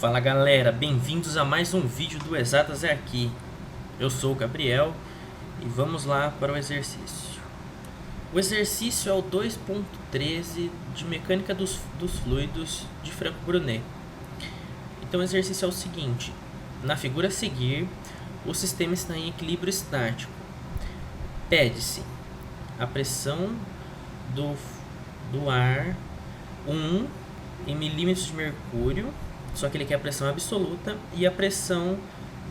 Fala galera, bem-vindos a mais um vídeo do Exatas é Aqui. Eu sou o Gabriel e vamos lá para o exercício. O exercício é o 2.13 de mecânica dos fluidos de Franco Brunet. Então o exercício é o seguinte: na figura a seguir, o sistema está em equilíbrio estático. Pede-se a pressão do ar 1 em milímetros de mercúrio, só que ele quer a pressão absoluta, e a pressão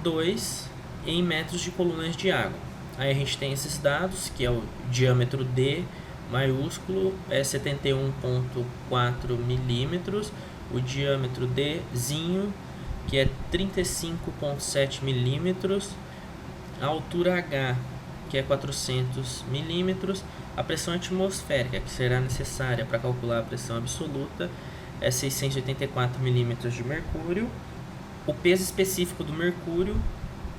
2 em metros de colunas de água. Aí a gente tem esses dados, que é o diâmetro D maiúsculo é 71,4 milímetros, o diâmetro Dzinho, que é 35,7 milímetros, a altura H, que é 400 milímetros, a pressão atmosférica, que será necessária para calcular a pressão absoluta, é 684 milímetros de mercúrio, o peso específico do mercúrio,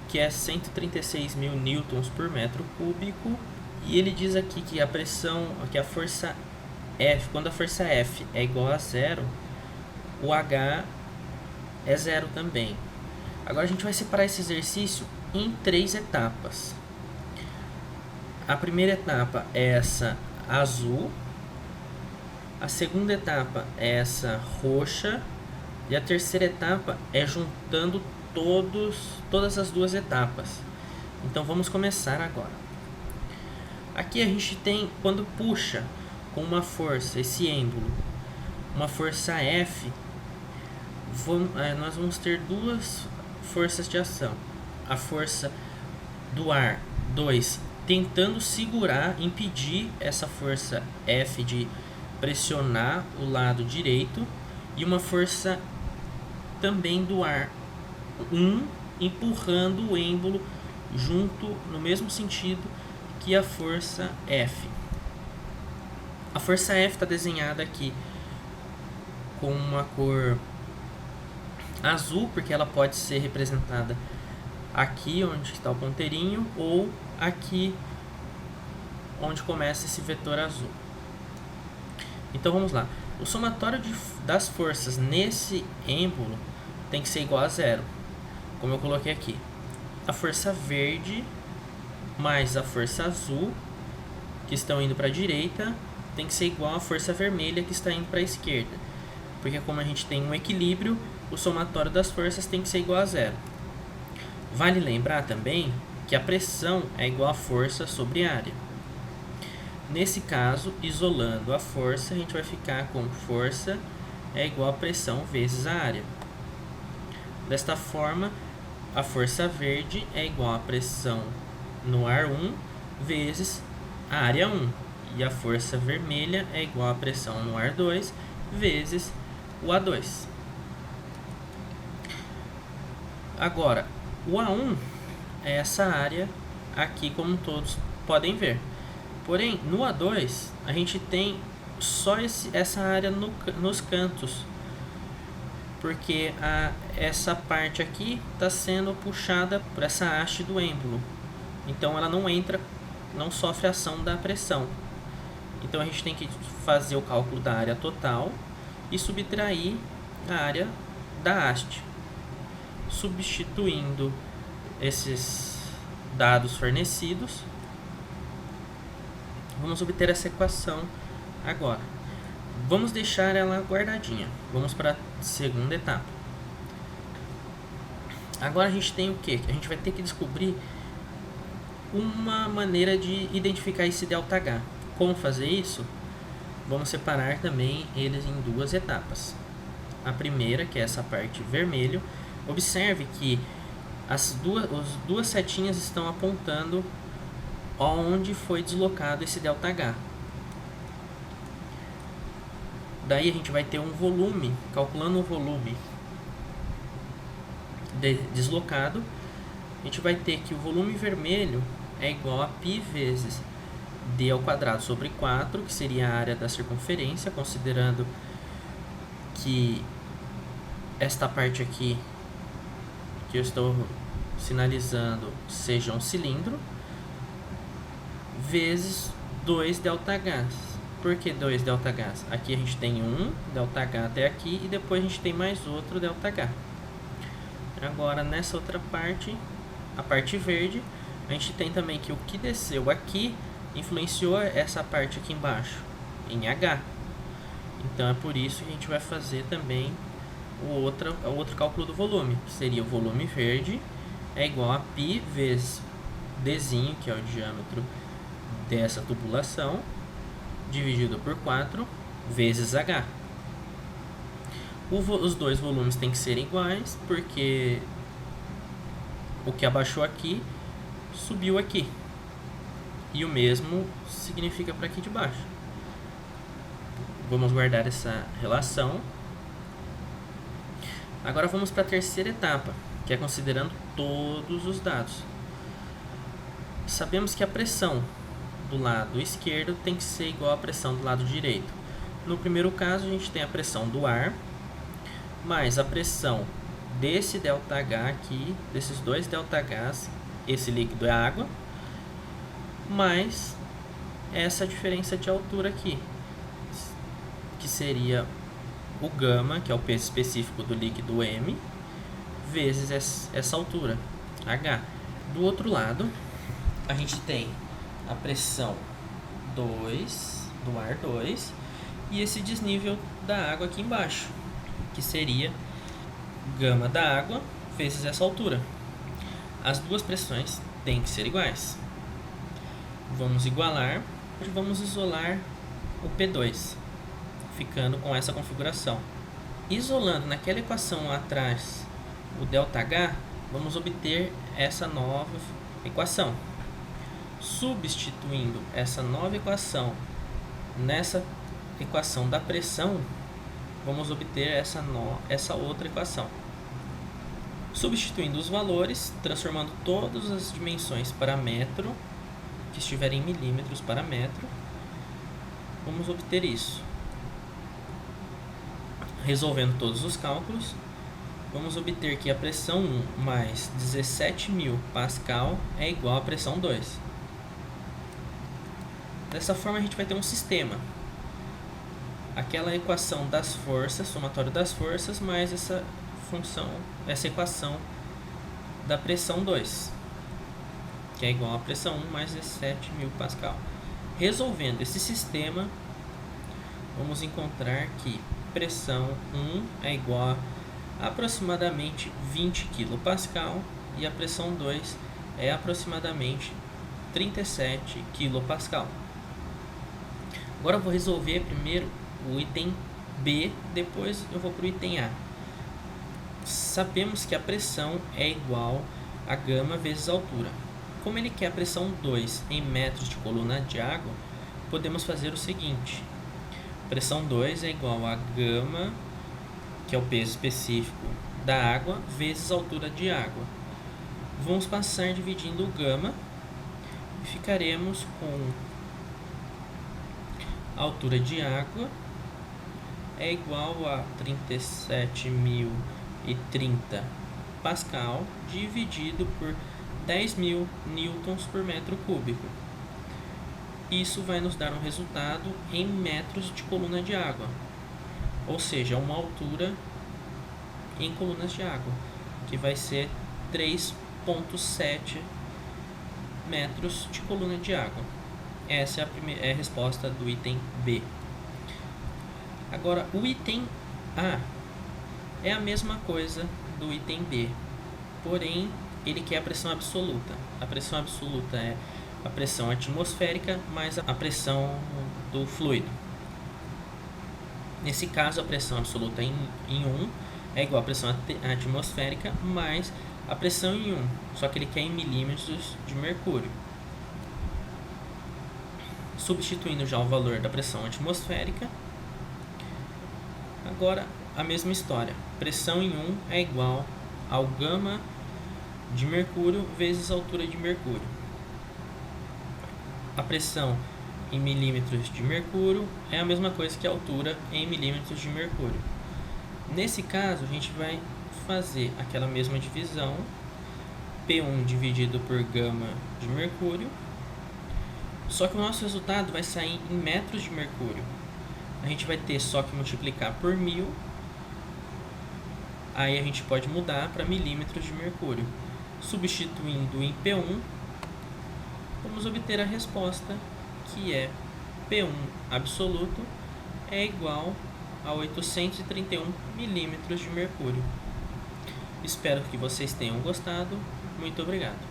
que é 136 mil newtons por metro cúbico, e ele diz aqui que a pressão, que a força F, quando a força F é igual a zero, o H é zero também. Agora a gente vai separar esse exercício em 3 etapas. A primeira etapa é essa azul, a segunda etapa é essa roxa, e a terceira etapa é juntando todas as duas etapas. Então vamos começar agora. Aqui a gente tem, quando puxa com uma força, esse êmbolo, uma força F, nós vamos ter duas forças de ação. A força do ar 2 tentando segurar, impedir essa força F de pressionar o lado direito, e uma força também do ar 1 empurrando o êmbolo junto no mesmo sentido que a força F. A força F está desenhada aqui com uma cor azul, porque ela pode ser representada aqui onde está o ponteirinho, ou aqui onde começa esse vetor azul. Então vamos lá. O somatório das forças nesse êmbolo tem que ser igual a zero, como eu coloquei aqui. A força verde mais a força azul, que estão indo para a direita, tem que ser igual à força vermelha, que está indo para a esquerda. Porque como a gente tem um equilíbrio, o somatório das forças tem que ser igual a zero. Vale lembrar também que a pressão é igual a força sobre área. Nesse caso, isolando a força, a gente vai ficar com força é igual a pressão vezes a área. Desta forma, a força verde é igual a pressão no ar 1 vezes a área 1. E a força vermelha é igual a pressão no ar 2 vezes o A2. Agora, o A1 é essa área aqui, como todos podem ver. Porém, no A2, a gente tem só essa área nos cantos, porque essa parte aqui está sendo puxada por essa haste do êmbolo. Então, ela não sofre a ação da pressão. Então, a gente tem que fazer o cálculo da área total e subtrair a área da haste. Substituindo esses dados fornecidos, vamos obter essa equação agora. Vamos deixar ela guardadinha. Vamos para a segunda etapa. Agora a gente tem o que? A gente vai ter que descobrir uma maneira de identificar esse ΔH. Como fazer isso? Vamos separar também eles em duas etapas. A primeira, que é essa parte vermelho, observe que as duas setinhas estão apontando onde foi deslocado esse ΔH. Daí a gente vai ter um volume, calculando o volume deslocado, a gente vai ter que o volume vermelho é igual a π vezes d ao quadrado sobre 4, que seria a área da circunferência, considerando que esta parte aqui que eu estou sinalizando seja um cilindro, vezes 2 ΔH. Por que 2 ΔH? Aqui a gente tem um ΔH até aqui, e depois a gente tem mais outro ΔH. Agora nessa outra parte, a parte verde, a gente tem também que o que desceu aqui influenciou essa parte aqui embaixo, em H. Então é por isso que a gente vai fazer também o outro cálculo do volume. Seria o volume verde é igual a π vezes Dzinho, que é o diâmetro dessa tubulação, dividido por 4 vezes H. Os dois volumes têm que ser iguais, porque o que abaixou aqui subiu aqui. E o mesmo significa para aqui de baixo. Vamos guardar essa relação. Agora vamos para a terceira etapa, que é considerando todos os dados. Sabemos que a pressão do lado esquerdo tem que ser igual à pressão do lado direito. No primeiro caso, a gente tem a pressão do ar, mais a pressão desse ΔH aqui, desses dois ΔHs, esse líquido é água, mais essa diferença de altura aqui, que seria o gama, que é o peso específico do líquido M, vezes essa altura, H. Do outro lado, a gente tem a pressão 2, do ar 2, e esse desnível da água aqui embaixo, que seria gama da água vezes essa altura. As duas pressões têm que ser iguais. Vamos igualar e vamos isolar o P2, ficando com essa configuração. Isolando naquela equação lá atrás o ΔH, vamos obter essa nova equação. Substituindo essa nova equação nessa equação da pressão, vamos obter essa outra equação. Substituindo os valores, transformando todas as dimensões para metro, que estiverem em milímetros para metro, vamos obter isso. Resolvendo todos os cálculos, vamos obter que a pressão 1 mais 17.000 pascal é igual à pressão 2. Dessa forma a gente vai ter um sistema. Aquela equação das forças, somatório das forças, mais essa equação da pressão 2, que é igual a pressão 1 mais 17.000 pascal. Resolvendo esse sistema, vamos encontrar que pressão 1 é igual a aproximadamente 20 kPa e a pressão 2 é aproximadamente 37 kPa. Agora eu vou resolver primeiro o item B, depois eu vou para o item A. Sabemos que a pressão é igual a gama vezes a altura. Como ele quer a pressão 2 em metros de coluna de água, podemos fazer o seguinte. Pressão 2 é igual a gama, que é o peso específico da água, vezes a altura de água. Vamos passar dividindo o gama e ficaremos com a altura de água é igual a 37.030 pascal dividido por 10.000 newtons por metro cúbico. Isso vai nos dar um resultado em metros de coluna de água, ou seja, uma altura em colunas de água, que vai ser 3,7 metros de coluna de água. Essa é a resposta do item B. Agora, o item A é a mesma coisa do item B, porém, ele quer a pressão absoluta. A pressão absoluta é a pressão atmosférica mais a pressão do fluido. Nesse caso, a pressão absoluta em 1 é igual à pressão atmosférica mais a pressão em 1, só que ele quer em milímetros de mercúrio. Substituindo já o valor da pressão atmosférica, agora a mesma história. Pressão em 1 é igual ao gama de mercúrio vezes a altura de mercúrio. A pressão em milímetros de mercúrio é a mesma coisa que a altura em milímetros de mercúrio. Nesse caso, a gente vai fazer aquela mesma divisão, P1 dividido por gama de mercúrio, só que o nosso resultado vai sair em metros de mercúrio. A gente vai ter só que multiplicar por 1000 Aí a gente pode mudar para milímetros de mercúrio. Substituindo em P1, vamos obter a resposta, que é P1 absoluto é igual a 831 milímetros de mercúrio. Espero que vocês tenham gostado. Muito obrigado.